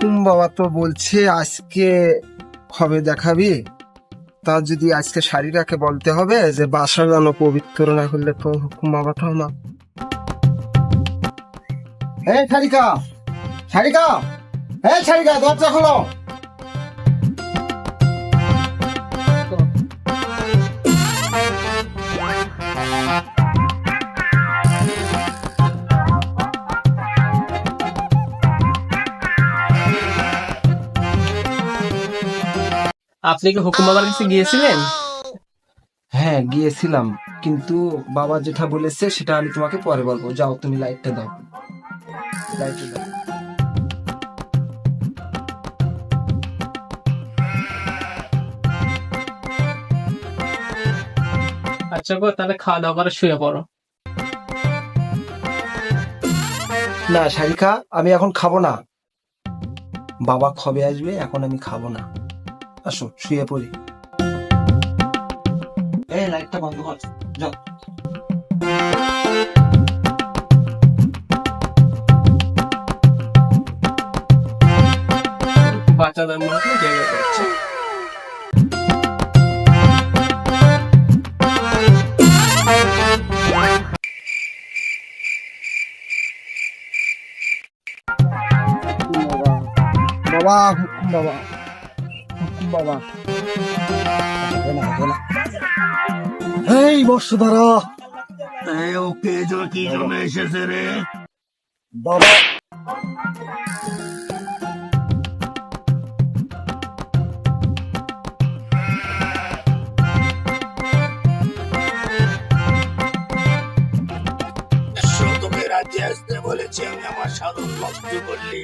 হুকুম বাবা তো বলছে আজকে হবে দেখাবি। তা যদি আজকে শাড়িটাকে বলতে হবে যে বাসা যেন পবিত্র না করলে তো হুকুম বাবা তো আমার। এই শাড়িকা, শাড়িকা, এই শাড়িকা, দরজা খোলো। আপনি কি হুকুম বাবার কাছে গিয়েছিলেন? হ্যাঁ গিয়েছিলাম, কিন্তু বাবা যেটা বলেছে সেটা আমি তোমাকে পরে বলবো। যাও তুমি লাইটটা দাও, লাইটটা দাও। আচ্ছা গো, তাহলে খাওয়া দাওয়া করে শুয়ে পড়ো। না শারিকা, আমি এখন খাবো না। বাবা কবে আসবে, এখন আমি খাবো না। আসো শুয়ে পড়ি। এই লাইটটা বন্ধ কর, যাও। বাচ্চাদের মতো জেগে পড়ছে। বাবা, হুকুম বাবা, হুকুম বাবা। হবে না, হবে না। এই বর্ষধারা, ওকে কি জমে এসেছে রে? বাবা। তোকে রাজ্যে আসতে বলেছি, আমি আমার সাধন নষ্ট করলি।